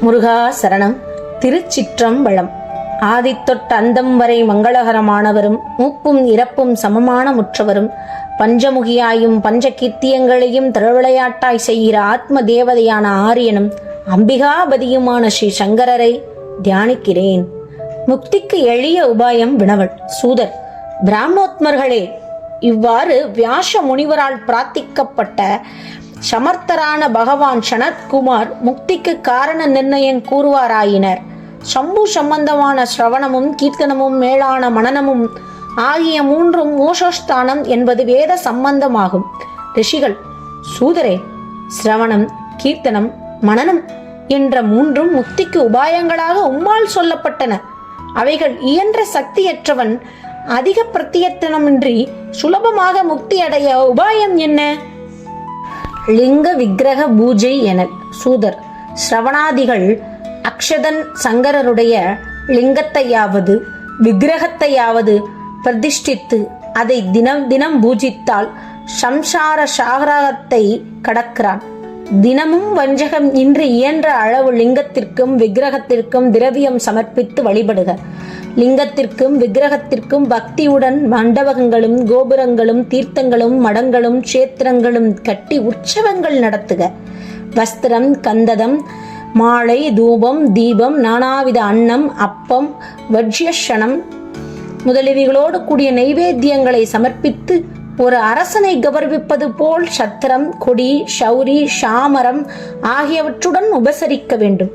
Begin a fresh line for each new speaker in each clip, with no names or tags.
முருகா சரணம். திருச்சிற்றம்பலம். ஆதித்தொட்டு அந்தம் வரை மங்களகரமானவரும் மூப்பும் இறப்பும் சமமான முற்றவரும் பஞ்சமுகியாயும் பஞ்ச கீர்த்தியங்களையும் திருவிளையாட்டாய் செய்கிற ஆத்ம தேவதையான ஆரியனும் அம்பிகாபதியுமான ஸ்ரீ சங்கரரை தியானிக்கிறேன். முக்திக்கு எளிய உபாயம் வினவல். சூதர்: பிராமணோத்மர்களே, இவ்வாறு வியாச முனிவரால் பிரார்த்திக்கப்பட்ட சமர்த்தரான பகவான் சனத்குமார் முக்திக்கு காரண நிர்ணயம் கூறுவாராயினர். சம்பு சம்பந்தமான சிரவணமும் கீர்த்தனமும் மேலான மனனமும் ஆகிய மூன்றும் மோஷஸ்தானம் என்பது வேத சம்பந்தமாகும். ரிஷிகள்: சூதரே, சிரவணம், கீர்த்தனம், மனனம் என்ற மூன்றும் முக்திக்கு உபாயங்களாக உம்மால் சொல்லப்பட்டன. அவைகள் இயன்ற சக்தியற்றவன் அதிக பிரத்தியத்தனமின்றி சுலபமாக முக்தி அடைய உபாயம் என்ன? லிங்க விக்கிரக பூஜை எனல். சூதர்: சிரவணாதிகள் அக்ஷதன் சங்கரருடைய லிங்கத்தையாவது விக்கிரகத்தையாவது பிரதிஷ்டித்து அதை தினம் தினம் பூஜித்தால் சம்சார சாகரத்தை கடக்கிறான். தினமும் வஞ்சகம் இன்றி இயன்ற அளவு லிங்கத்திற்கும் விக்கிரகத்திற்கும் திரவியம் சமர்ப்பித்து வழிபடுக. லிங்கத்திற்கும் விக்கிரகத்திற்கும் பக்தியுடன் மண்டபங்களும் கோபுரங்களும் தீர்த்தங்களும் மடங்களும் கஷேத்திரங்களும் கட்டி உற்சவங்கள் நடத்துக. வஸ்திரம், கந்ததம், மாலை, தூபம், தீபம், நானாவித அன்னம், அப்பம், வஜ்யஷனம் முதலியவைகளோடு கூடிய நைவேத்தியங்களை சமர்ப்பித்து ஒரு அரசனை கௌரவிப்பது போல் சத்திரம், கொடி, சௌரி, சாமரம் ஆகியவற்றுடன் உபசரிக்க வேண்டும்.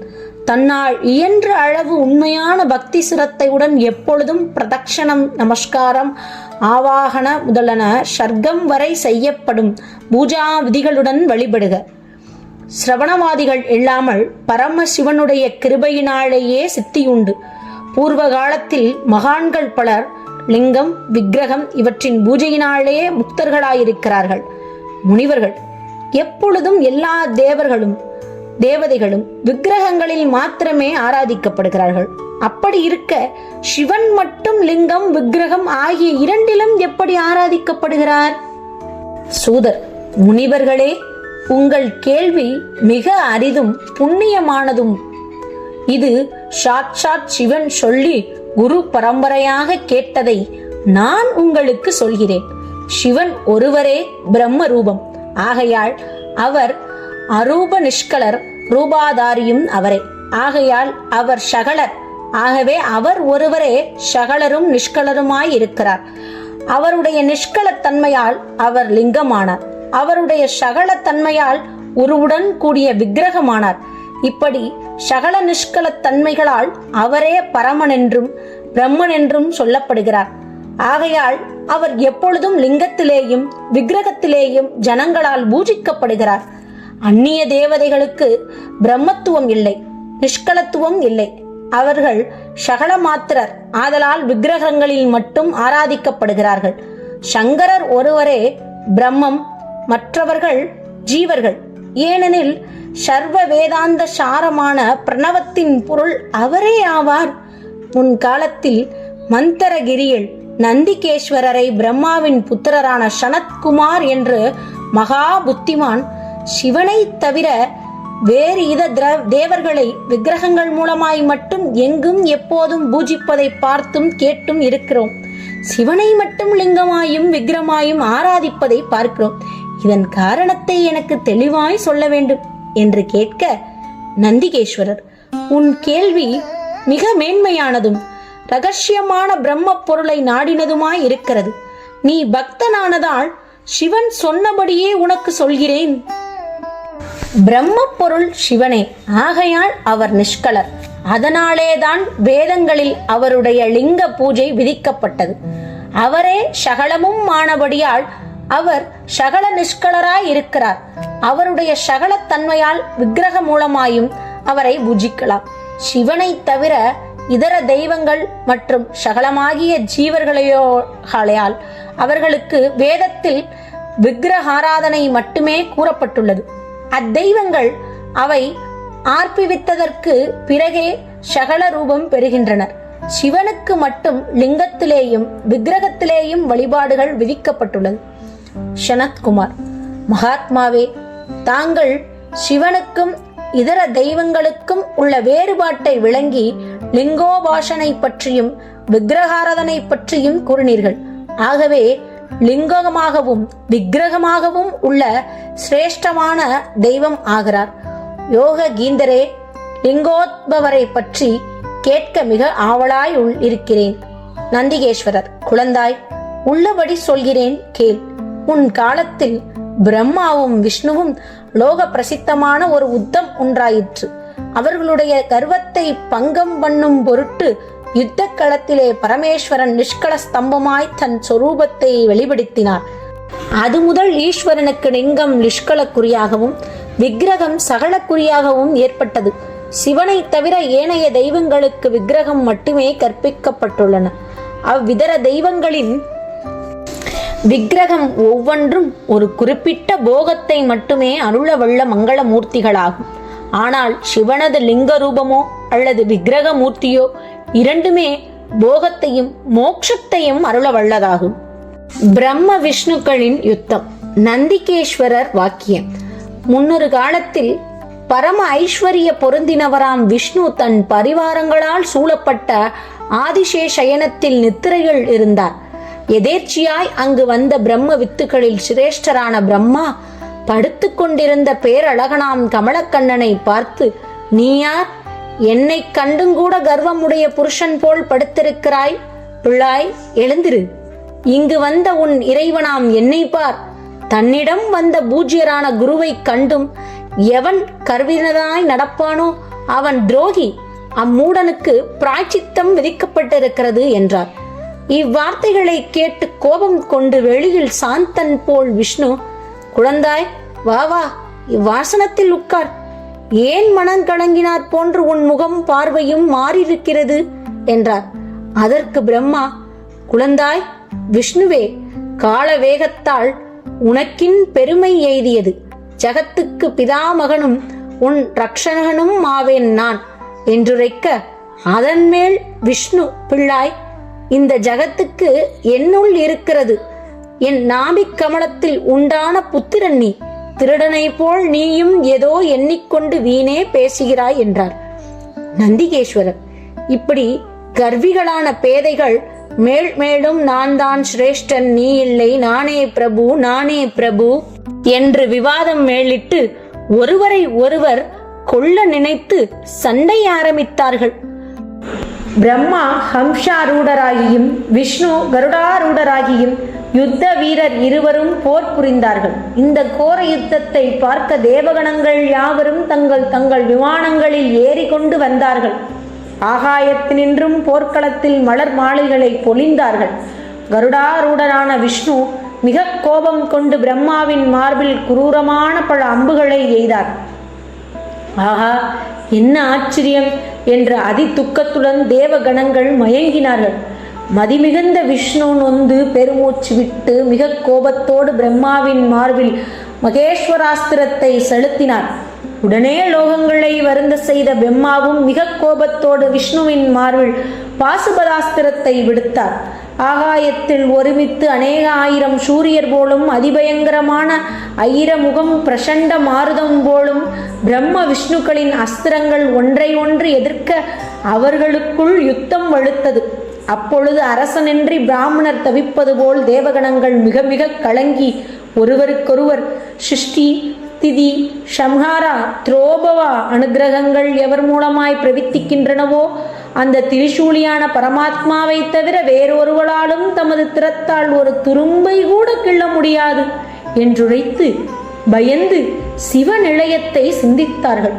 தன்னால் இயன்ற அளவு உண்மையான பக்தி சிரத்தையுடன் எப்பொழுதும் பிரதட்சணம், நமஸ்காரம், ஆவாகன முதலான சர்க்கம் வரை செய்யப்படும் பூஜா விதிகளுடன் வழிபடுக. சிரவணவாதிகள் இல்லாமல் பரமசிவனுடைய கிருபையினாலேயே சித்தியுண்டு. பூர்வ காலத்தில் மகான்கள் பலர் லிங்கம், விக்கிரகம் இவற்றின் பூஜையினாலே முக்தர்களாயிருக்கிறார்கள். முனிவர்கள் எப்பொழுதும் எல்லா தேவதைகளும் விக்கிரகங்களில் மாத்திரமே ஆராதிக்கப்படுகிறார்கள். அப்படி இருக்க சிவன் மட்டும் லிங்கம், விக்கிரகம் ஆகிய இரண்டிலும் எப்படி ஆராதிக்கப்படுகிறார்? சூதர்: முனிவர்களே, உங்கள் கேள்வி மிக அரிதும் புண்ணியமானதும். இது சாட்சாத் சிவன் சொல்லி குரு பரம்பரையாக கேட்டதை நான் உங்களுக்கு சொல்கிறேன். சிவன் ஒருவரே பிரம்ம ரூபம். ஆகையால் அவர் அரூப நிஷ்கலர், ரூபாதாரியும் அவரே. ஆகையால் அவர் சகலர். ஆகவே அவர் ஒருவரே சகலரும் நிஷ்கலருமாய் இருக்கிறார். அவருடைய நிஷ்கலத்தன்மையால் அவர் லிங்கமானார். அவருடைய சகல தன்மையால் உருவுடன் கூடிய விக்கிரகமானார். இப்படி சகல நிஷ்கலத்தன்மைகளால் அவரே பரமன் என்றும் பிரம்மன் என்றும் சொல்லப்படுகிறார். ஆகையால் அவர் எப்பொழுதும் லிங்கத்திலேயும் விக்கிரகத்திலேயும் ஜனங்களால் பூஜிக்கப்படுகிறார். அந்நிய தேவதைகளுக்கு பிரம்மத்துவம் இல்லை, நிஷ்கலத்துவம் இல்லை. அவர்கள் சகல மாத்திரர். ஆதலால் விக்கிரகங்களில் மட்டும் ஆராதிக்கப்படுகிறார்கள். சங்கரர் ஒருவரே பிரம்மம், மற்றவர்கள் ஜீவர்கள். ஏனெனில் சர்வ வேதாந்த சாரமான பிரணவத்தின் பொருள் அவரே ஆவார். முன்காலத்தில் மந்தரகிரியில் நந்திகேஸ்வரரை பிரம்மாவின் புத்திரரான சனத்குமார் என்று மகா புத்திமான் சிவனை தவிர வேறு தேவர்களை விக்கிரகங்கள் மூலமாய் மட்டும் எங்கும் எப்போதும் பூஜிப்பதை பார்த்தும் கேட்டும் இருக்கிறோம். சிவனை மட்டும் லிங்கமாயும் விக்கிரமாயும் ஆராதிப்பதை பார்க்கிறோம். இதன் காரணத்தை எனக்கு தெளிவாய் சொல்ல வேண்டும் என்று கேட்க, நந்திகேஸ்வரர்: உன் கேள்வி மிக மேன்மையானதும் ரகசியமான பிரம்ம பொருளை நாடினதுமாய் இருக்கிறது. நீ பக்தனானதால் சிவன் சொன்னபடியே உனக்கு சொல்கிறேன். பிரம்ம பொருள் சிவனே. ஆகையால் அவர் நிஷ்கலர். அதனாலேதான் வேதங்களில் அவருடைய லிங்க பூஜை விதிக்கப்பட்டது. அவரே சகலமும் ஆனபடியால் அவர் சகல நிஷ்கலராய் இருக்கிறார். அவருடைய சகல தன்மையால் விக்கிரக மூலமாயும் அவரை பூஜிக்கலாம். சிவனை தவிர இதர தெய்வங்கள் மற்றும் சகலமாகிய ஜீவர்களையால் அவர்களுக்கு வேதத்தில் விக்கிரகாராதனை மட்டுமே கூறப்பட்டுள்ளது. அத்தெய்வங்கள் அவை ஆர்ப்பிவித்ததற்கு பிறகே சகல ரூபம் பெறுகின்றனர். சிவனுக்கு மட்டும் லிங்கத்திலேயும் விக்கிரகத்திலேயும் வழிபாடுகள் விதிக்கப்பட்டுள்ளது. சனத்குமார்: மகாத்மாவே, தாங்கள் சிவனுக்கும் இதர தெய்வங்களுக்கும் உள்ள வேறுபாட்டை விளங்கி லிங்கோபாசனை பற்றியும் விக்கிரகாராதனை பற்றியும் கூறினீர்கள். ஆகவே லிங்கமாகவும் விக்கிரகமாகவும் உள்ள சிரேஷ்டமான தெய்வம் ஆகிறார். யோக கீந்தரே, லிங்கோத்பவரை பற்றி கேட்க மிக ஆவலாய் இருக்கிறேன். நந்திகேஸ்வரர், குழந்தாய், உள்ளபடி சொல்கிறேன் கேள். உன் காலத்தில் பிரம்மாவும் விஷ்ணுவும் லோக பிரசித்தமான ஒரு யுத்தம் உண்டாயிற்று. அவர்களுடைய கர்வத்தை பங்கம் பண்ணும் பொருட்டு யுத்த களத்திலே பரமேஸ்வரன் நிஷ்கல ஸ்தம்பமாய் தன் சொரூபத்தை வெளிப்படுத்தினார். அது முதல் ஈஸ்வரனுக்கு லிங்கம் நிஷ்கலக்குறியாகவும் விக்கிரகம் சகலக்குறியாகவும் ஏற்பட்டது. சிவனை தவிர ஏனைய தெய்வங்களுக்கு விக்கிரகம் மட்டுமே கற்பிக்கப்பட்டுள்ளன. அவ்விதர தெய்வங்களின் விக்கிரகம் ஒவ்வொன்றும் ஒரு குறிப்பிட்ட போகத்தை மட்டுமே அருளவல்ல மங்கள மூர்த்திகளாகும். ஆனால் சிவனது லிங்க ரூபமோ அல்லது விக்கிரக மூர்த்தியோ இரண்டுமே போகத்தையும் மோட்சத்தையும் அருளவல்லதாகும். பிரம்ம விஷ்ணுக்களின் யுத்தம். நந்திகேஸ்வரர் வாக்கியம். முன்னொரு காலத்தில் பரம ஐஸ்வர்ய பொருந்தினவராம் விஷ்ணு தன் பரிவாரங்களால் சூழப்பட்ட ஆதிசேஷயனத்தில் நித்திரையில் இருந்தார். எதேர்ச்சியாய் அங்கு வந்த பிரம்ம வித்துக்களில் சிரேஷ்டரான பிரம்மா படுத்து கொண்டிருந்த பேரழகனாம் கமலக்கண்ணனை பார்த்து, நீ யார்? என்னை கண்டுங்கூட கர்வமுடைய புருஷன் போல் படுத்திருக்கிறாய். பிள்ளாய், எழுந்திரு. இங்கு வந்த உன் இறைவனாம் என்னை பார். தன்னிடம் வந்த பூஜ்யரான குருவை கண்டும் எவன் கர்வினதாய் நடப்பானோ அவன் துரோகி. அம்மூடனுக்கு பிராய்ச்சித்தம் விதிக்கப்பட்டிருக்கிறது என்றார். இவ்வார்த்தைகளை கேட்டு கோபம் கொண்டு வெளியில் சாந்தன் போல் விஷ்ணு, குழந்தாய், வா வா, இவ்வாசனத்தில் உட்கார். ஏன் மனம் கலங்கினார் போன்று உன் முகம் பார்வையும் மாறியிருக்கிறது என்றார். அதற்கு பிரம்மா, குழந்தாய் விஷ்ணுவே, கால வேகத்தால் உனக்கின் பெருமை எய்தியது. ஜகத்துக்கு பிதாமகனும் உன் ரக்ஷகனும் ஆவேன் நான் என்றுரைக்க, அதன் மேல் விஷ்ணு, பிள்ளாய், இந்த ஜகத்துக்கு என்னுள் இருக்கிறது. என் நாபிக் கமலத்தில் உண்டான புத்திரன் நீ. திருடனை போல் நீயும் ஏதோ எண்ணிக்கொண்டு வீணே பேசுகிறாய் என்றார். நந்திகேஸ்வரர், இப்படி கர்விகளான பேதைகள் மேல் மேலும் நான் தான் சிரேஷ்டன், நீ இல்லை, நானே பிரபு, நானே பிரபு என்று விவாதம் மேலிட்டு ஒருவரை ஒருவர் கொல்ல நினைத்து சண்டை ஆரம்பித்தார்கள். பிரம்மா ஹம்சாரூடராகியும் விஷ்ணு கருடாரூடராகியும் யுத்த வீரர் இருவரும் போர் புரிந்தார்கள். இந்த கோர யுத்தத்தை பார்க்க தேவகணங்கள் யாவரும் தங்கள் தங்கள் விமானங்களில் ஏறிக்கொண்டு வந்தார்கள். ஆகாயத்தினின்றும் போர்க்களத்தில் மலர் மாலைகளை பொழிந்தார்கள். கருடாரூடரான விஷ்ணு மிக கோபம் கொண்டு பிரம்மாவின் மார்பில் குரூரமான பல அம்புகளை எய்தார். ஆஹா, என்ன ஆச்சரியம் என்ற அதி துக்கத்துடன் தேவகணங்கள் மயங்கினார்கள். மதிமிகுந்த விஷ்ணு நொந்து பெருமூச்சு விட்டு மிக கோபத்தோடு பிரம்மாவின் மார்பில் மகேஸ்வராஸ்திரத்தை செலுத்தினார். உடனே லோகங்களை வருந்த செய்த பிரம்மாவும் மிக கோபத்தோடு விஷ்ணுவின் மார்பில் பாசுபதாஸ்திரத்தை விடுத்தார். ஆகாயத்தில் ஒருமித்து அநேக ஆயிரம் சூரியர் போலும் அதிபயங்கரமான ஐரமுகம் பிரசண்ட மாருதம் போலும் பிரம்ம விஷ்ணுக்களின் அஸ்திரங்கள் ஒன்றை ஒன்று எதிர்க்க அவர்களுக்குள் யுத்தம் வலுத்தது. அப்பொழுது அரசனின்றி பிராமணர் தவிப்பது போல் தேவகணங்கள் மிக மிக கலங்கி ஒருவருக்கொருவர் சிருஷ்டி, திதி, சம்ஹாரா, துரோபவா அனுகிரகங்கள் எவர் மூலமாய் பிரவித்திக்கின்றனவோ அந்த திரிசூலியான பரமாத்மாவை தவிர வேறொருவளாலும் தமது திறத்தால் ஒரு துரும்பை கூட கிள்ள முடியாது என்றுரைத்து பயந்து சிவநிலையத்தை சிந்தித்தார்கள்.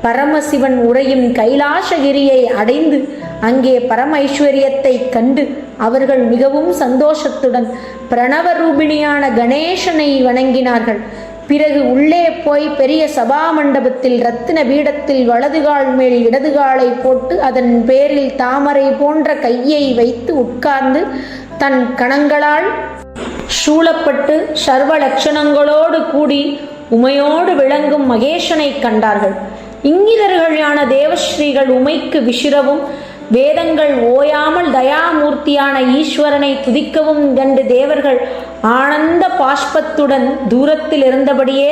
பரமசிவன் உறையும் கைலாசகிரியை அடைந்து அங்கே பரம ஐஸ்வர்யத்தை கண்டு அவர்கள் மிகவும் சந்தோஷத்துடன் பிரணவ ரூபிணியான கணேசனை வணங்கினார்கள். பிறகு உள்ளே போய் பெரிய சபா மண்டபத்தில் ரத்தின பீடத்தில் வலதுகால் மேல் இடதுகாலை போட்டு அதன் பேரில் தாமரை போன்ற கையை வைத்து உட்கார்ந்து தன் கணங்களால் சூழப்பட்டு சர்வ லட்சணங்களோடு கூடி உமையோடு விளங்கும் மகேசனை கண்டார்கள். இங்கிதர்களான தேவஸ்ரீகள் உமைக்கு விசிறவும் வேதங்கள் ஓயாமல் தயாமூர்த்தியான ஈஸ்வரனை துதிக்கவும் கண்டு தேவர்கள் ஆனந்த பாஷ்பத்துடன் தூரத்தில் இருந்தபடியே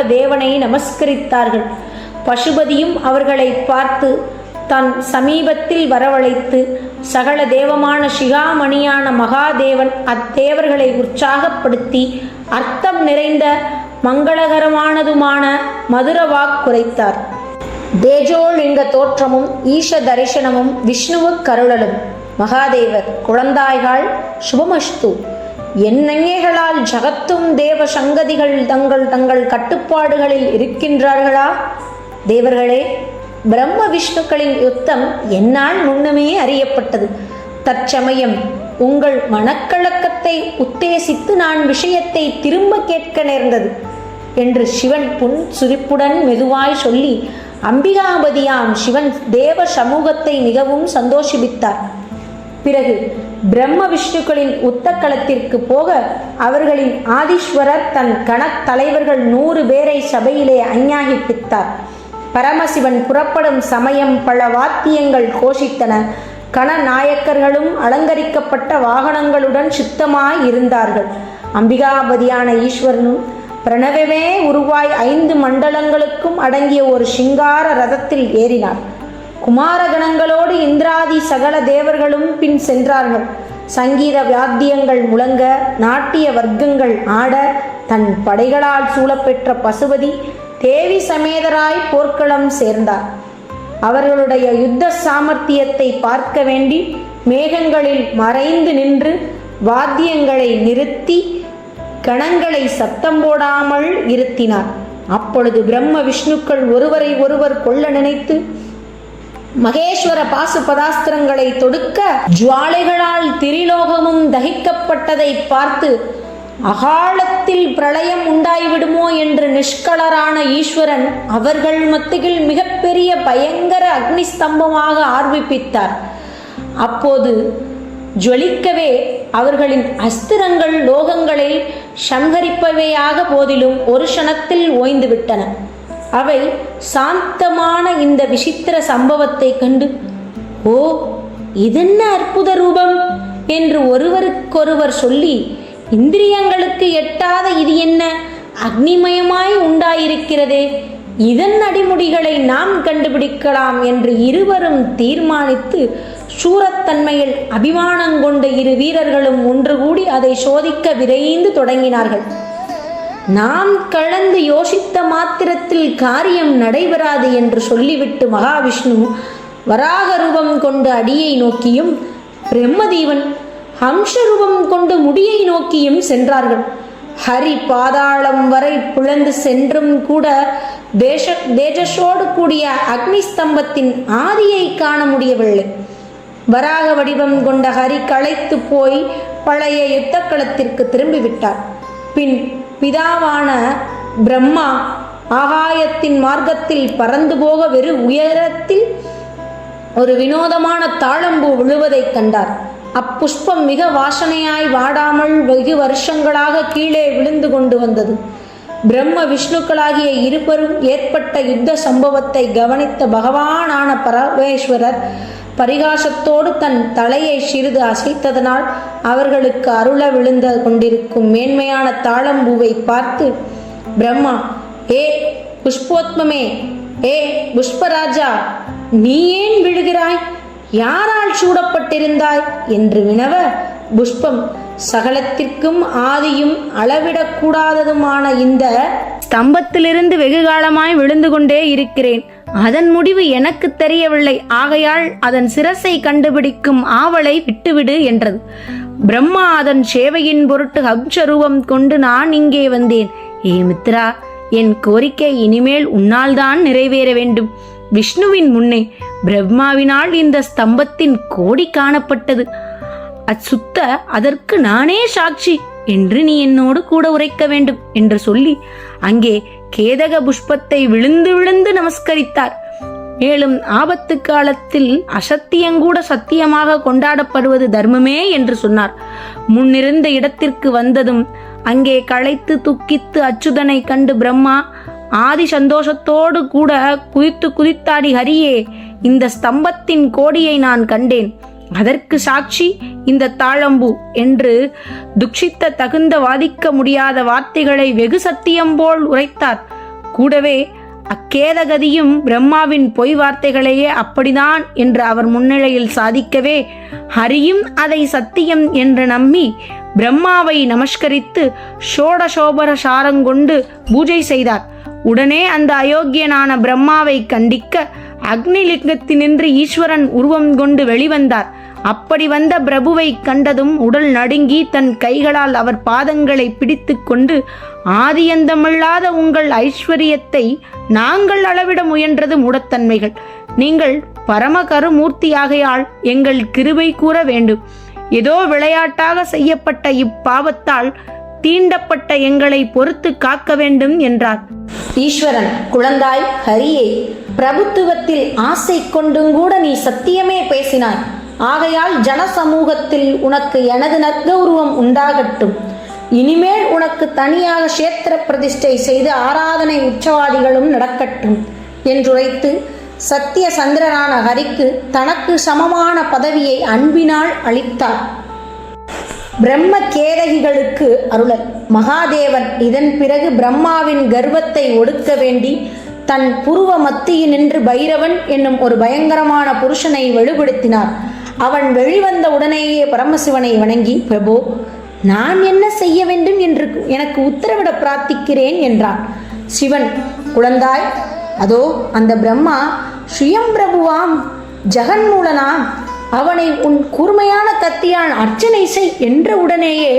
தேவனை நமஸ்கரித்தார்கள். பசுபதியும் அவர்களை பார்த்து தன் சமீபத்தில் வரவழைத்து சகல தேவமான சிகாமணியான மகாதேவன் அத்தேவர்களை உற்சாகப்படுத்தி அர்த்தம் நிறைந்த மங்களகரமானதுமான மதுர வாக்குரைத்தார். தேஜோலிங்க தோற்றமும் ஈஷ தரிசனமும் விஷ்ணுவுக்கருளலும். மகாதேவர், குழந்தாய்கள் சுபமஸ்து. என் நங்கைகளால் ஜகத்தும் தேவ சங்கதிகள் தங்கள் தங்கள் கட்டுப்பாடுகளில் இருக்கின்றார்களா? தேவர்களே, பிரம்ம விஷ்ணுக்களின் யுத்தம் என்னால் முன்னமே அறியப்பட்டது. தற்சமயம் உங்கள் மனக்கலக்கத்தை உத்தேசித்து நான் விஷயத்தை திரும்ப கேட்க நேர்ந்தது என்று சிவன் புன் சுரிப்புடன் மெதுவாய் சொல்லி அம்பிகாபதியாம் சிவன் தேவ சமூகத்தை மிகவும் சந்தோஷிப்பித்தார். பிறகு பிரம்ம விஷ்ணுக்களின் யுத்தக்களத்திற்கு போக அவர்களின் ஆதீஸ்வரர் தன் கணத்தலைவர்கள் 100 பேரை சபையிலே அஞ்ஞாகிப்பித்தார். பரமசிவன் புறப்படும் சமயம் பல வாத்தியங்கள் கோஷித்தன. கணநாயக்கர்களும் அலங்கரிக்கப்பட்ட வாகனங்களுடன் சித்தமாய் இருந்தார்கள். அம்பிகாபதியான ஈஸ்வரனும் பிரணவமே உருவாய் 5 மண்டலங்களுக்கும் அடங்கிய ஒரு சிங்கார ரதத்தில் ஏறினார். குமாரகணங்களோடு இந்திராதி சகல தேவர்களும் பின் சென்றார்கள். சங்கீத வாத்தியங்கள் முழங்க, நாட்டிய வர்க்கங்கள் ஆட, தன் படைகளால் சூழப்பெற்ற பசுபதி தேவி சமேதராய் போர்க்களம் சேர்ந்தார். அவர்களுடைய யுத்த சாமர்த்தியத்தை பார்க்க வேண்டி மேகங்களில் மறைந்து நின்று வாத்தியங்களை நிறுத்தி கணங்களை சத்தம் போடாமல் இருத்தினார். அப்பொழுது பிரம்ம விஷ்ணுக்கள் ஒருவரை ஒருவர் கொல்ல நினைத்து மகேஸ்வர பாசுபதாஸ்திரங்களை தொடுக்க ஜுவாலைகளால் திரிலோகமும் தகிக்கப்பட்டதை பார்த்து அகாலத்தில் பிரளயம் உண்டாய்விடுமோ என்று நிஷ்கலரான ஈஸ்வரன் அவர்கள் மத்தியில் மிகப்பெரிய பயங்கர அக்னி ஸ்தம்பமாக ஆர்விப்பித்தார். அப்போது ஜொலிக்கவே அவர்களின் அஸ்திரங்கள் லோகங்களை சங்கரிப்பவையாக போதிலும் ஒரு க்ஷணத்தில் ஓய்ந்துவிட்டன. அவை சாந்தமான இந்த விசித்திர சம்பவத்தை கண்டு, ஓ, இதென்ன அற்புத ரூபம் என்று ஒருவருக்கொருவர் சொல்லி, இந்திரியங்களுக்கு எட்டாத இது என்ன அக்னிமயமாய் உண்டாயிருக்கிறதே, இதன் அடிமுடிகளை நாம் கண்டுபிடிக்கலாம் என்று இருவரும் தீர்மானித்து சூரத்தன்மையில் அபிமானம் கொண்ட 2 வீரர்களும் ஒன்று கூடி அதை சோதிக்க விரைந்து தொடங்கினார்கள். நாம் கலந்து யோசித்த மாத்திரத்தில் காரியம் நடைபெறாது என்று சொல்லிவிட்டு மகாவிஷ்ணு வராக ரூபம் கொண்டு அடியை நோக்கியும் பிரம்மதேவன் ஹம்சரூபம் கொண்டு முடியை நோக்கியும் சென்றார்கள். ஹரி பாதாளம் வரை புலந்து சென்றும் கூட தேஜஸோடு கூடிய அக்னி ஸ்தம்பத்தின் ஆதியை காண முடியவில்லை. வராக வடிவம் கொண்ட ஹரி களைத்து போய் பழைய யுத்தக்களத்திற்கு திரும்பிவிட்டார். பின் பிதாவான பிரம்மா ஆகாயத்தின் மார்க்கத்தில் பறந்து போக வெறு உயரத்தில் ஒரு வினோதமான தாழம்பூ விழுவதைக் கண்டார். அப்புஷ்பம் மிக வாசனையாய் வாடாமல் வெகு வருஷங்களாக கீழே விழுந்து கொண்டு வந்தது. பிரம்ம விஷ்ணுக்களாகிய இருவரும் ஏற்பட்ட யுத்த சம்பவத்தை கவனித்த பகவானான பரமேஸ்வரர் பரிகாசத்தோடு தன் தலையை சிறிது அசைத்ததனால் அவர்களுக்கு அருள விழுந்து கொண்டிருக்கும் மேன்மையான தாழம்பூவை பார்த்து, பிரம்மா, ஏ புஷ்போத்மமே, ஏ புஷ்பராஜா, நீ ஏன் விழுகிறாய்? யாரால் சூடப்பட்டிருந்தாய் என்று வினவ, புஷ்பம், சகலத்திற்கும் ஆதியும் அளவிடக்கூடாததுமான இந்த ஸ்தம்பத்திலிருந்து வெகு காலமாய் விழுந்து கொண்டே இருக்கிறேன். அதன் முடிவு எனக்கு தெரியவில்லை. ஆகையால் அதன் சிரசை கண்டுபிடிக்கும் ஆவலை விட்டுவிடு என்றது. பிரம்மா அதன் சேவையின் பொருட்டு ஹம்சரூபம் கொண்டு நான் இங்கே வந்தேன். ஏ மித்ரா, என் கோரிக்கை இனிமேல் உன்னால் தான் நிறைவேற வேண்டும். விஷ்ணுவின் முன்னே பிரம்மாவினால் இந்த ஸ்தம்பத்தின் கோடி காணப்பட்டது. அச்சுத்த அதற்கு நானே சாட்சி என்று நீ என்னோடு கூட உரைக்க வேண்டும் என்று சொல்லி அங்கே கேதக புஷ்பத்தை விழுந்து விழுந்து நமஸ்கரித்தார். மேலும் ஆபத்து காலத்தில் அசத்தியங்கூட சத்தியமாக கொண்டாடப்படுவது தர்மமே என்று சொன்னார். முன்னிருந்த இடத்திற்கு வந்ததும் அங்கே களைத்து துக்கித்து அச்சுதனை கண்டு பிரம்மா ஆதி சந்தோஷத்தோடு கூட குதித்தாடி, ஹரியே, இந்த ஸ்தம்பத்தின் கோடியை நான் கண்டேன். அதற்கு சாட்சி இந்த தாழம்பூ என்று துக்ஷித்த தகுந்த வாதிக்க முடியாத வார்த்தைகளை வெகு சத்தியம் போல் உரைத்தார். கூடவே அக்கேதகதியும் பிரம்மாவின் பொய் வார்த்தைகளையே அப்படிதான் என்று அவர் முன்னிலையில் சாதிக்கவே ஹரியும் அதை சத்தியம் என்று நம்பி பிரம்மாவை நமஸ்கரித்து ஷோடசோபர சாரங்கொண்டு பூஜை செய்தார். உடனே அந்த அயோக்கியனான பிரம்மாவை கண்டிக்க அக்னிலிங்கத்தினின்று ஈஸ்வரன் உருவம் கொண்டு வெளிவந்தார். அப்படி வந்த பிரபுவை கண்டதும் உடல் நடுங்கி தன் கைகளால் அவர் பாதங்களை பிடித்து கொண்டு, ஆதியந்தமில்லாத உங்கள் ஐஸ்வர்யத்தை நாங்கள் அளவிட முயன்றது மூடத்தன்மைகள். நீங்கள் பரமகருமூர்த்தியாகையால் எங்கள் கிருபை கூற வேண்டும். ஏதோ விளையாட்டாக செய்யப்பட்ட இப்பாவத்தால் தீண்டப்பட்ட எங்களை பொறுத்து காக்க வேண்டும் என்றார். ஈஸ்வரன், குழந்தாய் ஹரியே, பிரபுத்துவத்தில் ஆசை கொண்டும் கூட நீ சத்தியமே பேசினாய். ஆகையால் ஜன சமூகத்தில் உனக்கு எனது நற்கௌரவம் உண்டாகட்டும். இனிமேல் உனக்கு தனியாக கஷேத்திர பிரதிஷ்டை செய்து ஆராதனை உற்சவாதிகளும் நடக்கட்டும் என்றுரைத்து சத்திய சந்திரனான ஹரிக்கு தனக்கு சமமான பதவியை அன்பினால் அளித்தார். பிரம்ம கேதகிகளுக்கு அருளல். மகாதேவன் இதன் பிறகு பிரம்மாவின் கர்வத்தை ஒடுக்க வேண்டி தன் புருவ மத்தியினின்று பைரவன் என்னும் ஒரு பயங்கரமான புருஷனை வெளிப்படுத்தினார். அவன் வெளிவந்த உடனேயே பரமசிவனை வணங்கி, பிரபு, நான் என்ன செய்ய வேண்டும் என்று எனக்கு உத்தரவிட பிரார்த்திக்கிறேன் என்றான். சிவன், குழந்தாய், அதோ அந்த பிரம்மா ஸ்ரீயம் பிரபுவாம், ஜெகன்மூலனாம், அவனை உன் கூர்மையான கத்தியால் அர்ச்சனை செய் என்ற உடனேயே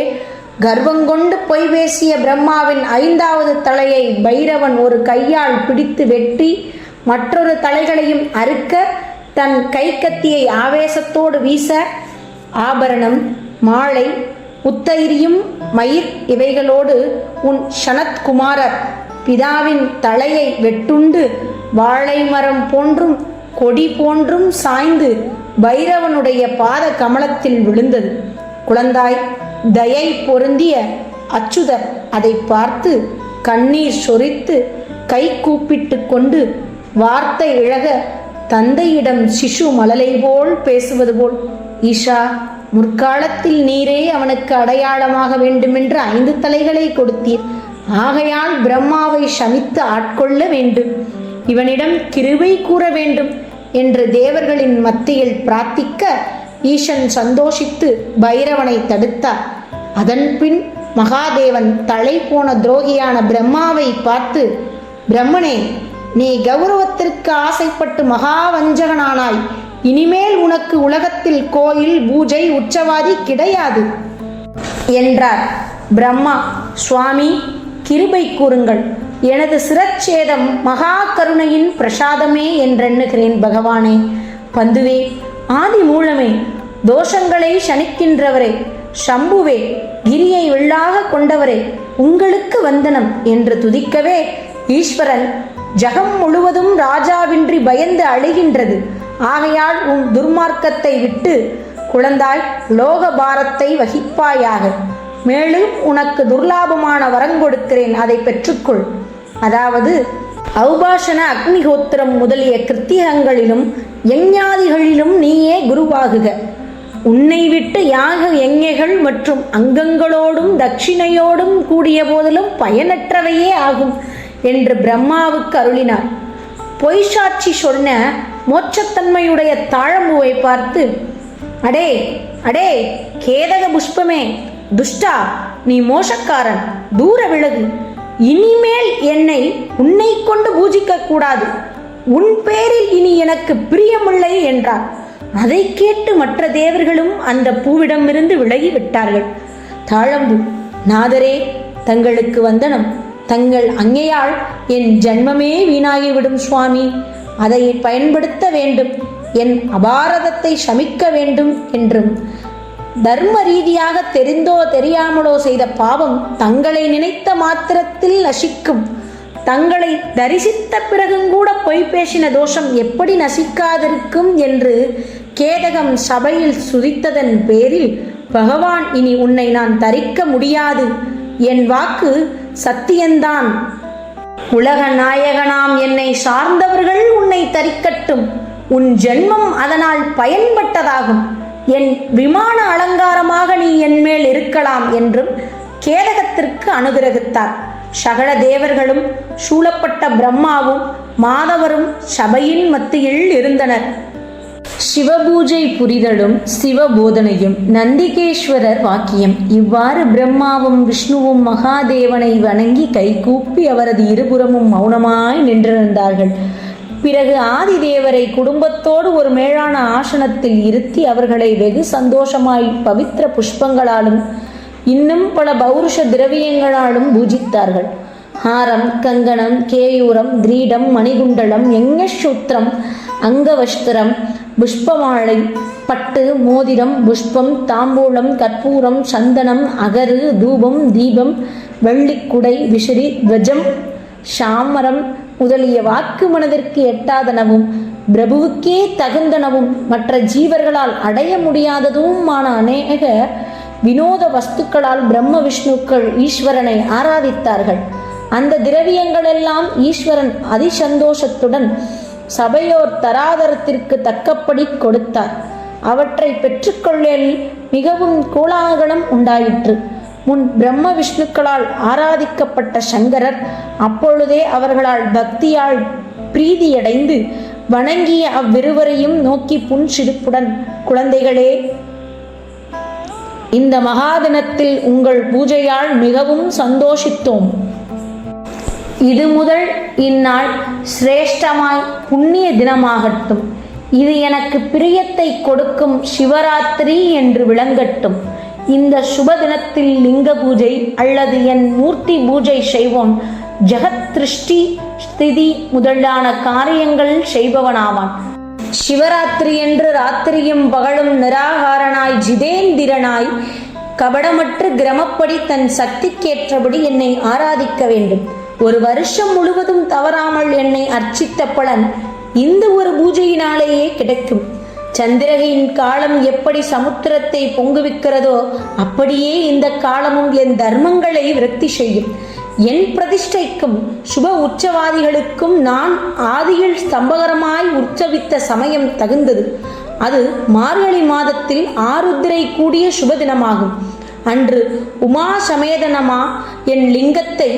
கர்வங்கொண்டு பொய் பேசிய பிரம்மாவின் 5வது தலையை பைரவன் ஒரு கையால் பிடித்து வெட்டி மற்றொரு தலைகளையும் அறுக்க தன் கை கத்தியை ஆவேசத்தோடு வீச, ஆபரணம், மாலை, உத்தைரியும் மயிர் இவைகளோடு உன் சனத்குமாரர் பிதாவின் தலையை வெட்டுண்டு வாழை மரம் போன்றும் கொடி போன்றும் சாய்ந்து பைரவனுடைய பாத கமலத்தில் விழுந்தது. குழந்தாய், தயை பொருந்திய அச்சுதர் அதை பார்த்து கண்ணீர் சொரித்து கை கூப்பிட்டு கொண்டு வார்த்தை இழக தந்தையிடம் சிசு மலலை போல் பேசுவது போல், ஈஷா, முற்காலத்தில் நீரே அவனுக்கு அடையாளமாக வேண்டுமென்று 5 தலைகளை கொடுத்தீர். ஆகையால் பிரம்மாவை சமித்து ஆட்கொள்ள வேண்டும், இவனிடம் கிருபை கூற வேண்டும் என்று தேவர்களின் மத்தியில் பிரார்த்திக்க ஈசன் சந்தோஷித்து பைரவனை தடுத்தார். அதன்பின் மகாதேவன் தலை போன துரோகியான பிரம்மாவை பார்த்து, பிரம்மனே, நீ கௌரவத்திற்கு ஆசைப்பட்டு மகாவஞ்சகனானாய். இனிமேல் உனக்கு உலகத்தில் கோயில், பூஜை, உற்சவாதி கிடையாது என்றார். பிரம்மா, சுவாமி, கிருபை கூறுங்கள். எனது சிரச்சேதம் மகா கருணையின் பிரசாதமே என்றெண்ணுகிறேன் பகவானே. பந்துவே, ஆதி மூலமே, தோஷங்களை சனிக்கின்றவரே, சம்புவே, கிரியை வெள்ளாக கொண்டவரே, உங்களுக்கு வந்தனம் என்று துதிக்கவே ஈஸ்வரன், ஜகம் முழுவதும் ராஜாவின்றி பயந்து அழுகின்றது. ஆகையால் உன் துர்மார்க்கத்தை விட்டு குழந்தாய் லோகபாரத்தை வகிப்பாயாக. மேலும் உனக்கு துர்லாபமான வரங்கொடுக்கிறேன், அதை பெற்றுக்கொள். அதாவது ஔபாசன, அக்னிஹோத்திரம் முதலிய கிருத்தியங்களிலும் யஞ்ஞாதிகளிலும் நீயே குருவாகுக. உன்னை விட்டு யாக யஞைகள் மற்றும் அங்கங்களோடும் தட்சிணையோடும் கூடிய போதிலும் பயனற்றவையே ஆகும் என்று பிரம்மாவுக்கு அருளினார். பொய் சாட்சி சொன்ன மோட்சத்தன்மையுடைய தாழம்புவை பார்த்து, அடே அடே கேதக புஷ்பமே, துஷ்டா, நீ மோசக்காரன், தூர விலகு. இனிமேல் என்னை உன்னை கொண்டு பூஜிக்க கூடாது. உன் பேரில் இனி எனக்கு பிரியமில்லை என்றார். அதை கேட்டு மற்ற தேவர்களும் அந்த பூவிடமிருந்து விலகிவிட்டார்கள். தாழம்பு, நாதரே, தங்களுக்கு வந்தனம். தங்கள் அங்கையால் என் ஜன்மமே வீணாகிவிடும் சுவாமி. அதை பயன்படுத்த வேண்டும், என் அபாரதத்தை சமிக்க வேண்டும் என்றும், தர்ம ரீதியாக தெரிந்தோ தெரியாமலோ செய்த பாவம் தங்களை நினைத்த மாத்திரத்தில் நசிக்கும். தங்களை தரிசித்த பிறகும் கூட பொய் பேசின தோஷம் எப்படி நசிக்காதிருக்கும் என்று கேதகம் சபையில் சுதித்ததன் பேரில், பகவான், இனி உன்னை நான் தரிக்க முடியாது. என் வாக்கு சத்தியந்தான். உலக நாயகனாம் என்னை சார்ந்தவர்கள் உன்னை தரிக்கட்டும். உன் ஜென்மம் அதனால் பயன்பட்டதாகும். என் விமான அலங்காரமாக நீ என் மேல் இருக்கலாம் என்றும் கேதகத்திற்கு அனுகிரகித்தார். சகல தேவர்களும் சூழப்பட்ட பிரம்மாவும் மாதவரும் சபையின் மத்தியில் இருந்தனர். சிவபூஜை புரிதலும் சிவபோதனையும் நந்திகேஸ்வரர் வாக்கியம். இவ்வாறு பிரம்மாவும் விஷ்ணுவும் மகாதேவனை வணங்கி கைகூப்பி அவரது இருபுறமும் மௌனமாய் நின்றிருந்தார்கள். பிறகு ஆதிதேவரை குடும்பத்தோடு ஒரு மேலான ஆசனத்தில் இருத்தி அவர்களை வெகு சந்தோஷமாய் பவித்திர புஷ்பங்களாலும் இன்னும் பல பௌருஷ திரவியங்களாலும் பூஜித்தார்கள். ஹாரம், கங்கணம், கேயூரம், கிரீடம், மணிகுண்டலம், யஞசூத்திரம், அங்கவஸ்திரம், புஷ்பமாலை, பட்டு, மோதிரம், புஷ்பம், தாம்பூலம், கற்பூரம், சந்தனம், அகரு, தூபம், தீபம், வெள்ளிக்குடை, விசிறி, துவஜம், சாமரம் முதலிய வாக்கு மனதிற்கு எட்டாதனவும் பிரபுவுக்கே தகுந்தனவும் மற்ற ஜீவர்களால் அடைய முடியாததுமான அநேக வினோத வஸ்துக்களால் பிரம்ம விஷ்ணுக்கள் ஈஸ்வரனை ஆராதித்தார்கள். அந்த திரவியங்களெல்லாம் ஈஸ்வரன் அதிசந்தோஷத்துடன் சபையோர் தராதரத்திற்கு தக்கப்படி கொடுத்தார். அவற்றை பெற்றுக்கொள்ளல் மிகவும் கோலாகலம் உண்டாயிற்று. முன் பிரம்ம விஷ்ணுக்களால் ஆராதிக்கப்பட்ட சங்கரர் அப்பொழுதே அவர்களால் பக்தியால் பிரீதியடைந்து வணங்கிய அவ்விருவரையும் நோக்கி புன்சிரிப்புடன், குழந்தைகளே, இந்த மகாதினத்தில் உங்கள் பூஜையால் மிகவும் சந்தோஷித்தோம். இது முதல் இந்நாள் சிரேஷ்டமாய் புண்ணிய தினமாகட்டும். இது எனக்கு பிரியத்தை கொடுக்கும் சிவராத்திரி என்று விளங்கட்டும். இந்த சுப தினத்தில் லிங்க பூஜை அல்லது என் மூர்த்தி பூஜை செய்வோன் ஜெகத் திருஷ்டி ஸ்திதி முதலான காரியங்கள் செய்பவனாவான். சிவராத்திரி என்று ராத்திரியும் பகலும் நிராகாரனாய் ஜிதேந்திரனாய் கபடமற்று கிரமப்படி தன் சக்திக்கேற்றபடி என்னை ஆராதிக்க வேண்டும். ஒரு வருஷம் முழுவதும் தவறாமல் என்னை அர்ச்சித்த பலன் இந்த ஒரு பூஜையினாலேயே கிடைக்கும். சந்திரகையின் காலம் எப்படி சமுத்திரத்தை பொங்குவிக்கிறதோ அப்படியே இந்த காலமும் என் தர்மங்களை விருத்தி செய்யும். என் பிரதிஷ்டைக்கும் சுப உற்சவாதிகளுக்கும் நான் ஆதியில் ஸ்தம்பகரமாய் உற்சவித்த சமயம் தகுந்தது. அது மார்கழி மாதத்தில் ஆருத்ரை கூடிய சுபதினமாகும். அன்று உமா சமேதனமா என் லிங்கத்தை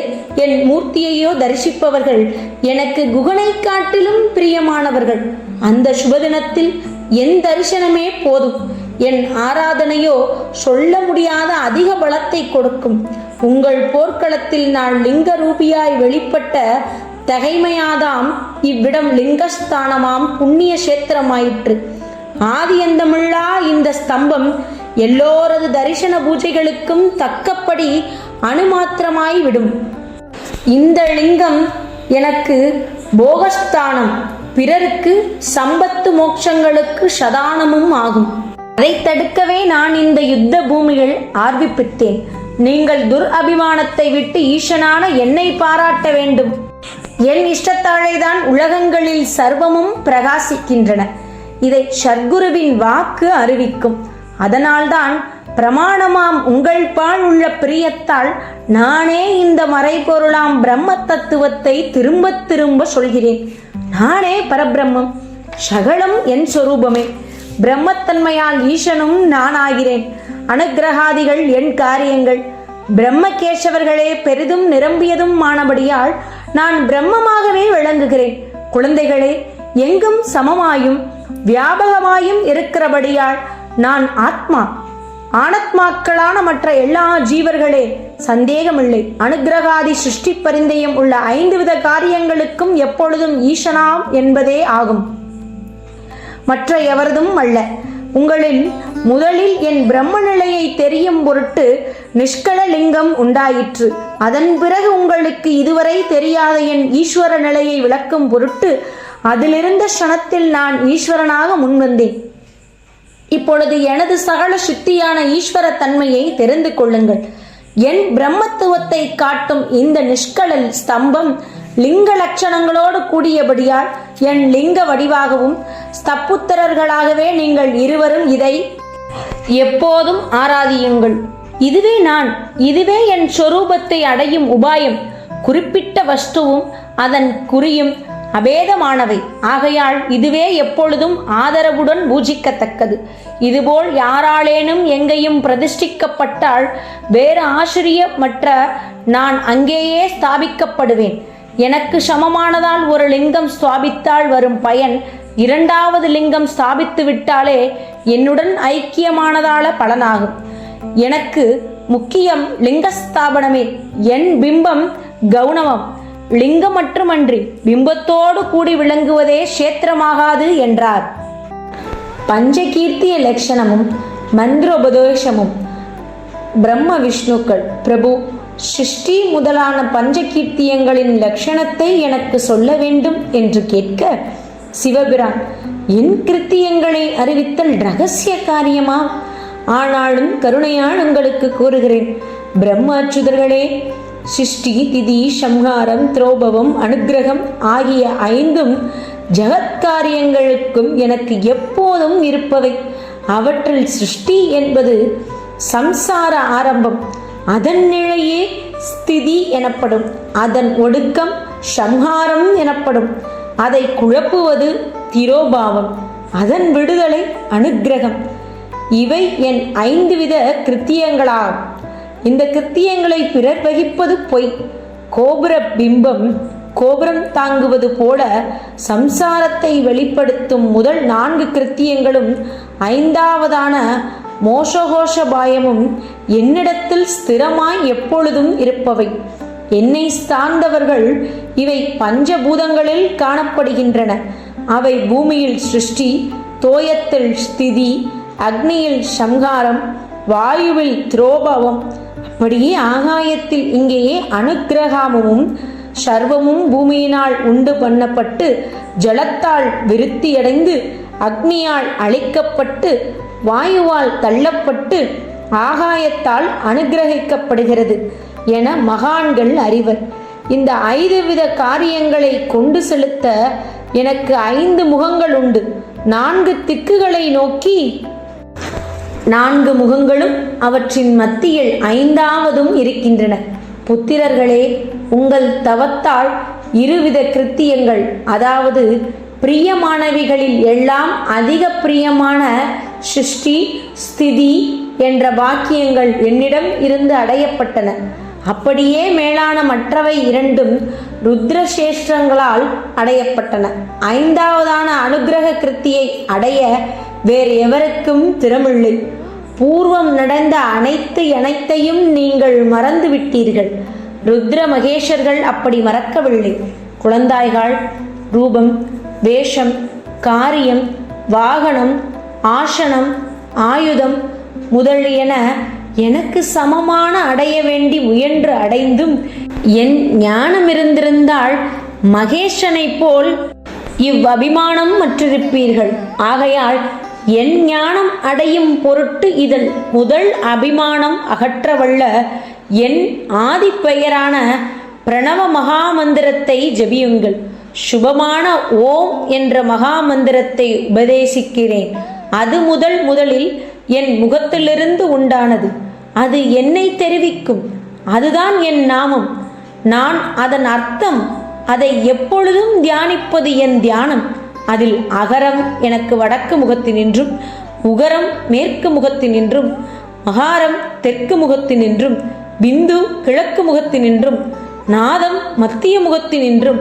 என் மூர்த்தியையோ தரிசிப்பவர்கள் எனக்கு குகனை காட்டிலும் பிரியமானவர்கள். அந்த சுபதினத்தில் என் தரிசனமே போதும். என் ஆராதனையோ சொல்ல முடியாத அதிக பலத்தை கொடுக்கும். உங்கள் போர்க்களத்தில் நான் லிங்க ரூபியாய் வெளிப்பட்ட தகைமையாதாம் இவ்விடம் லிங்கஸ்தானமாம் புண்ணிய கஷேத்திரமாயிற்று. ஆதியந்தமில்லா இந்த ஸ்தம்பம் எல்லோரது தரிசன பூஜைகளுக்கும் தக்கப்படி அணுமாத்திரமாய் விடும். இந்த லிங்கம் எனக்கு போகஸ்தானம், பிறருக்கு சம்பத்து மோட்சங்களுக்கு சதானமும் ஆகும். அதை தடுக்கவே நான் இந்த யுத்த பூமியில் ஆர்விப்பித்தேன். நீங்கள் அபிமானத்தை விட்டு ஈசனான என்னை பாராட்ட வேண்டும். என் இஷ்டத்தாலேதான் உலகங்களில் சர்வமும் பிரகாசிக்கின்றன. இதை சத்குருவின் வாக்கு அறிவிக்கும். அதனால்தான் பிரமாணமாம் உங்கள் பால் உள்ள பிரியத்தால் நானே இந்த மறைபொருளாம் பிரம்ம தத்துவத்தை திரும்ப திரும்ப சொல்கிறேன். நானே பரபிரம்மம், சகலம் என் சொரூபமே. பிரம்மத்தன்மையால் ஈசனும் நானாகிறேன். அனுக்கிரகாதிகள் என் காரியங்கள். பிரம்மகேசவர்களே பெரிதும் நிரம்பியதும் ஆனபடியால் நான் பிரம்மமாகவே விளங்குகிறேன். குழந்தைகளே, எங்கும் சமமாயும் வியாபகமாயும் இருக்கிறபடியால் நான் ஆத்மா. ஆனத்மாக்களான மற்ற எல்லா ஜீவர்களே, சந்தேகமில்லை, அனுக்கிரகாதி சிருஷ்டி பரிந்தயம் உள்ள 5 வித காரியங்களுக்கும் எப்பொழுதும் ஈசனாம் என்பதே ஆகும், மற்ற எவரதும் அல்ல. உங்களில் முதலில் என் பிரம்ம நிலையை தெரியும் பொருட்டு நிஷ்கல லிங்கம் உண்டாயிற்று. அதன் பிறகு உங்களுக்கு இதுவரை தெரியாத என் ஈஸ்வர நிலையை விளக்கும் பொருட்டு அதிலிருந்த க்ஷணத்தில் நான் ஈஸ்வரனாக முன்வந்தேன். இப்பொழுது எனது சகல சுத்தியான ஈஸ்வர தன்மையை தெரிந்து கொள்ளுங்கள். என் பிரம்மத்துவத்தை காட்டும் இந்த நிஷ்கலல் ஸ்தம்பம் லிங்க லட்சணங்களோடு கூடியபடியால் என் லிங்க வடிவாகவும் ஸ்தப்புத்திரர்களாகவே நீங்கள் இருவரும் இதை எப்போதும் ஆராதியுங்கள். இதுவே நான், இதுவே என் சொரூபத்தை அடையும் உபாயம். குறிப்பிட்ட வஸ்துவும் அதன் குறியும் அபேதமானவை. ஆகையால் இதுவே எப்பொழுதும் ஆதரவுடன் பூஜிக்கத்தக்கது. இதுபோல் யாராலேனும் எங்கேயும் பிரதிஷ்டிக்கப்பட்டால் வேறு ஆசிரியமற்ற நான் அங்கேயே ஸ்தாபிக்கப்படுவேன். எனக்கு சமமானதால் ஒரு லிங்கம் ஸ்தாபித்தால் வரும் பயன் இரண்டாவது லிங்கம் ஸ்தாபித்து விட்டாலே என்னுடன் ஐக்கியமானதால பலனாகும். எனக்கு முக்கியம் லிங்கஸ்தாபனமே. என் பிம்பம் கௌணவம். லிங்கம் மட்டுமன்றி பிம்பத்தோடு கூடி விளங்குவதே கஷேத்திரமாகாது என்றார். பஞ்சகீர்த்திய லட்சணமும் மந்திரோபதேசமும். பிரம்ம விஷ்ணுக்கள், பிரபு, சிருஷ்டி முதலான பஞ்சகீர்த்தியங்களின் லட்சணத்தை எனக்கு சொல்ல வேண்டும் என்று கேட்க, சிவபிரான், என் கிருத்தியங்களை அறிவித்தல் இரகசிய காரியமா? ஆனாலும் கருணையால் உங்களுக்கு கூறுகிறேன். பிரம்ம அச்சுதர்களே, சிருஷ்டி, திதி, சம்ஹாரம், திரோபவம், அனுக்கிரகம் ஆகிய ஐந்தும் ஜகத்காரியங்களுக்கும் எனக்கு எப்போதும் இருப்பவை. அவற்றில் சிருஷ்டி என்பது சம்சார ஆரம்பம். அதன் நிலையே ஸ்திதி எனப்படும். அதன் ஒடுக்கம் சம்ஹாரம் எனப்படும். அதை குழப்புவது திரோபாவம். அதன் விடுதலை அனுக்கிரகம். இவை என் 5 வித கிருத்தியங்களாகும். இந்த கிருத்தியங்களை பிறர் வகிப்பது பொய். கோபுர பிம்பம் கோபுரம் தாங்குவது போல சம்சாரத்தை வெளிப்படுத்தும் முதல் 4 கிருத்தியங்களும் 5ஆவதான மோஷகோஷபாயமும் என்னிடத்தில் ஸ்திரமாய் எப்பொழுதும் இருப்பவை. என்னை சார்ந்தவர்கள் இவை பஞ்சபூதங்களில் காணப்படுகின்றன. அவை பூமியில் சிருஷ்டி, தோயத்தில் ஸ்திதி, அக்னியில் சம்ஹாரம், வாயுவில் திரோபவம், அப்படியே ஆகாயத்தில் இங்கேயே அனுக்கிரகமும் சர்வமும் பூமியினால் உண்டு பண்ணப்பட்டு ஜலத்தால் விருத்தியடைந்து அக்னியால் அழிக்கப்பட்டு வாயுவால் தள்ளப்பட்டு ஆகாயத்தால் அனுகிரகிக்கப்படுகிறது என மகான்கள் அறிவர். இந்த 5 வித காரியங்களை கொண்டு செலுத்த எனக்கு 5 முகங்கள் உண்டு. 4 திக்குகளை நோக்கி 4 முகங்களும் அவற்றின் மத்தியில் 5ஆவதும் இருக்கின்றன. புத்திரர்களே, உங்கள் தவத்தால் 2 வித கிருத்தியங்கள், அதாவது பிரியமானவிகளில் எல்லாம் அதிக பிரியமான சிருஷ்டி, ஸ்திதி என்ற வாக்கியங்கள் என்னிடம் இருந்து அடையப்பட்டன. அப்படியே மேலான மற்றவை 2ம் ருத்ரசேஷ்டங்களால் அடையப்பட்டன. 5ஆவதான அனுக்கிரக கிருத்தியை அடைய வேறு எவருக்கும் திறமில்லை. பூர்வம் நடந்த அனைத்தையும் நீங்கள் மறந்து விட்டீர்கள். ருத்ர மகேஷர்கள் அப்படி மறக்கவில்லை. குழந்தாய்கள் ரூபம், வேஷம், காரியம், வாகனம், ஆசனம், ஆயுதம் முதலியன எனக்கு சமமான அடைய வேண்டி முயன்று அடைந்தும் என் ஞானம் இருந்திருந்தால் மகேஷனை போல் இவ்வபிமானம் மற்றிருப்பீர்கள். ஆகையால் என் ஞானம் அடையும் பொருட்டு இதழ் முதல் அபிமானம் அகற்றவல்ல என் ஆதி பெயரான பிரணவ மகாமந்திரத்தை ஜபியுங்கள். சுபமான ஓம் என்ற மகாமந்திரத்தை உபதேசிக்கிறேன். அது முதலில் என் முகத்திலிருந்து உண்டானது. அது என்னை தெரிவிக்கும். அதுதான் என் நாமம். நான் அதன் அர்த்தம். அதை எப்பொழுதும் தியானிப்பது என் தியானம். அதில் அகரம் எனக்கு வடக்கு முகத்தினின்றும், உகரம் மேற்கு முகத்தினின்றும், மகாரம் தெற்கு முகத்தினின்றும், பிந்து கிழக்கு முகத்தினின்றும், நாதம் மத்திய முகத்தினின்றும்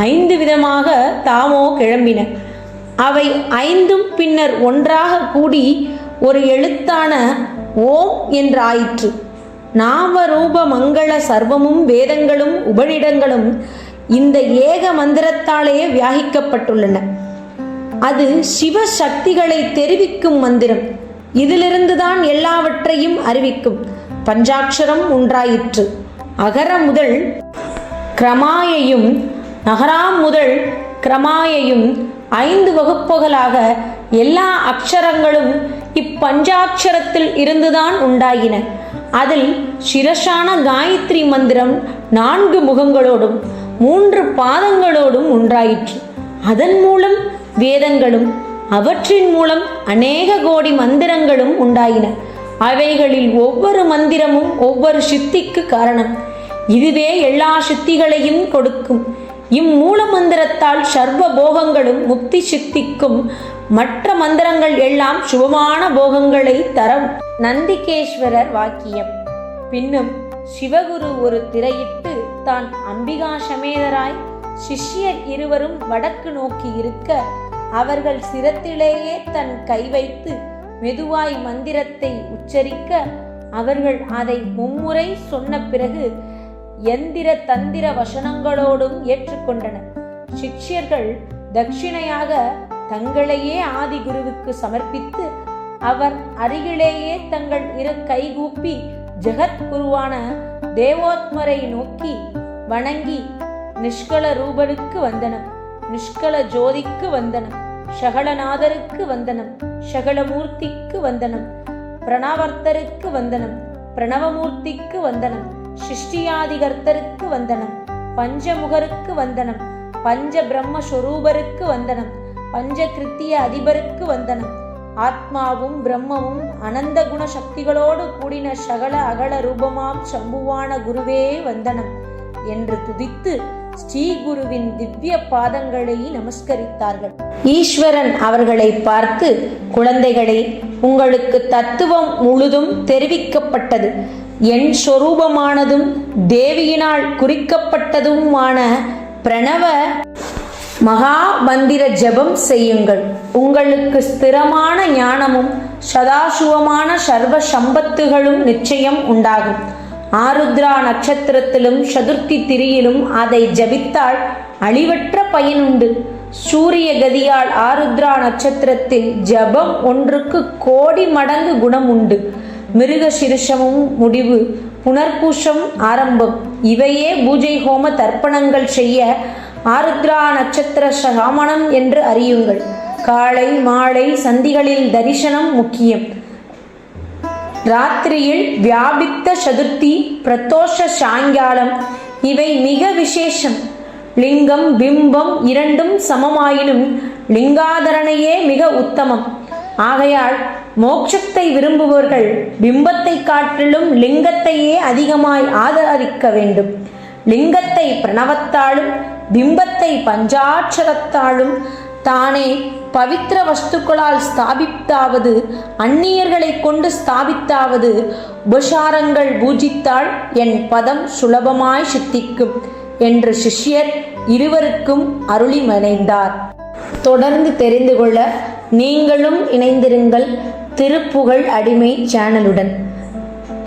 5 விதமாக தாமோ கிளம்பின. அவை 5ம் பின்னர் ஒன்றாக கூடி ஒரு எழுத்தான ஓம் என்றாயிற்று. நாமரூப மங்கள சர்வமும் வேதங்களும் உபநிடங்களும் இந்த ஏக மந்திரத்தாலேயே வியாகிக்கப்பட்டுள்ளன. அது சிவசக்திகளை தெரிவிக்கும் மந்திரம். இதிலிருந்துதான் எல்லாவற்றையும் அறிவிக்கும். பஞ்சாட்சரம் ஒன்றாயிற்று. அகர முதல் கிரமாயையும் நகராம் முதல் கிரமாயையும் 5 வகுப்புகளாக எல்லா அக்ஷரங்களும் இப்பஞ்சாட்சரத்தில் இருந்துதான் உண்டாகின. அதில் சிரசான காயத்ரி மந்திரம் 4 முகங்களோடும் 3 பாதங்களோடும் உண்டாயிற்று. அதன் மூலம் வேதங்களும் அவற்றின் மூலம் அநேக கோடி மந்திரங்களும் உண்டாயின. அவைகளில் ஒவ்வொரு மந்திரமும் ஒவ்வொரு சித்திக்கு காரணம். இதுவே எல்லா சித்திகளையும் கொடுக்கும். இம்மூல மந்திரத்தால் சர்வ போகங்களும் முக்தி சித்திக்கும். மற்ற மந்திரங்கள் எல்லாம் சுபமான போகங்களை தரும். நந்திகேஸ்வரர் வாக்கியம். பின்னும் சிவகுரு ஒரு திரையிட்டு தான் அம்பிகா சமேதராய் சிஷ்யர் இருவரும் வடக்கு நோக்கி இருக்க, அவர்கள் சிரத்திலேயே தன் கை வைத்து மெதுவாய் மந்திரத்தை உச்சரிக்க, அவர்கள் அதை மும்முறை சொன்ன பிறகு எந்திர தந்திர வசனங்களோடும் ஏற்றுக்கொண்டனர். சிஷ்யர்கள் தட்சிணையாக தங்களையே ஆதி குருவுக்கு சமர்ப்பித்து, அவர் அருகிலேயே தங்கள் இரு கைகூப்பி ஜெகத்குருவான தேவோத்மரை நோக்கி வணங்கி, நிஷ்கல ரூபருக்கு வந்தனம், நிஷ்கல ஜோதிக்கு வந்தனம், சகலநாதருக்கு வந்தனம், சகலமூர்த்திக்கு வந்தனம், பிரணவர்த்தருக்கு வந்தனம், பிரணவமூர்த்திக்கு வந்தனம், சிருஷ்டியாதிகர்த்தருக்கு வந்தனம், பஞ்சமுகருக்கு வந்தனம், பஞ்ச பிரம்மஸ்வரூபருக்கு வந்தனம், பஞ்ச கிருத்திய அதிபருக்கு வந்தனம், ஆத்மாவும் பிரம்மமும் அனந்த குண சக்திகளோடு கூடின சகல அகல ரூபமாம் சம்புவான குருவே வந்தனம் என்று துதித்து ஸ்ரீகுருவின் திவ்ய பாதங்களை நமஸ்கரித்தார்கள். ஈஸ்வரன் அவர்களை பார்த்து, குழந்தைகளே, உங்களுக்கு தத்துவம் முழுதும் தெரிவிக்கப்பட்டது. என் சொரூபமானதும் தேவியினால் குறிக்கப்பட்டதுமான பிரணவ மகா மந்திர ஜபம் செய்யுங்கள். உங்களுக்கு ஸ்திரமான ஞானமும் சதாசுவமான சர்வ சம்பத்துகளும் நிச்சயம் உண்டாகும். ஆருத்ரா நட்சத்திரத்திலும் சதுர்த்தி திரியிலும் அதை ஜபித்தால் அழிவற்ற பயனுண்டு. சூரிய கதியால் ஆருத்ரா நட்சத்திரத்தில் ஜபம் ஒன்றுக்கு கோடி மடங்கு குணம் உண்டு. மிருக சிருஷமும் முடிவு, புனர்பூஷம் ஆரம்பம். இவையே பூஜை ஹோம தர்ப்பணங்கள் செய்ய ஆருத்ரா நட்சத்திர சாமணம் என்று அறியுங்கள். காலை மாலை சந்திகளில் தரிசனம் முக்கியம். ராத்திரியில் வியாபித்த சதுர்த்தி, பிரதோஷ சாயங்காலம் இவை மிக விசேஷம். லிங்கம் பிம்பம் இரண்டும் சமமாயினும் லிங்காதரணையே மிக உத்தமம். ஆகையால் மோட்சத்தை விரும்புபவர்கள் பிம்பத்தை காட்டிலும் லிங்கத்தையே அதிகமாய் ஆதரிக்க வேண்டும். லிங்கத்தை பிரணவத்தாலும் பிம்பத்தை பஞ்சாட்சரத்தாலும் தானே பவித்திர வஸ்துக்களால் ஸ்தாபித்தாவது, அந்நியர்களை கொண்டு ஸ்தாபித்தாவது உபசாரங்கள் பூஜித்தால் என் பதம் சுலபமாய் சித்திக்கும் என்று சிஷ்யர் இருவருக்கும் அருளி மறைந்தார். தொடர்ந்து தெரிந்து கொள்ள நீங்களும் இணைந்திருங்கள் திருப்புகழ் அடிமை சேனலுடன்.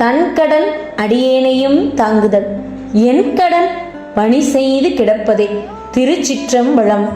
தன் கடன் அடியேனையும் தாங்குதல், என் கடன் பணி செய்து கிடப்பதே. திருச்சிற்றம்பலம்.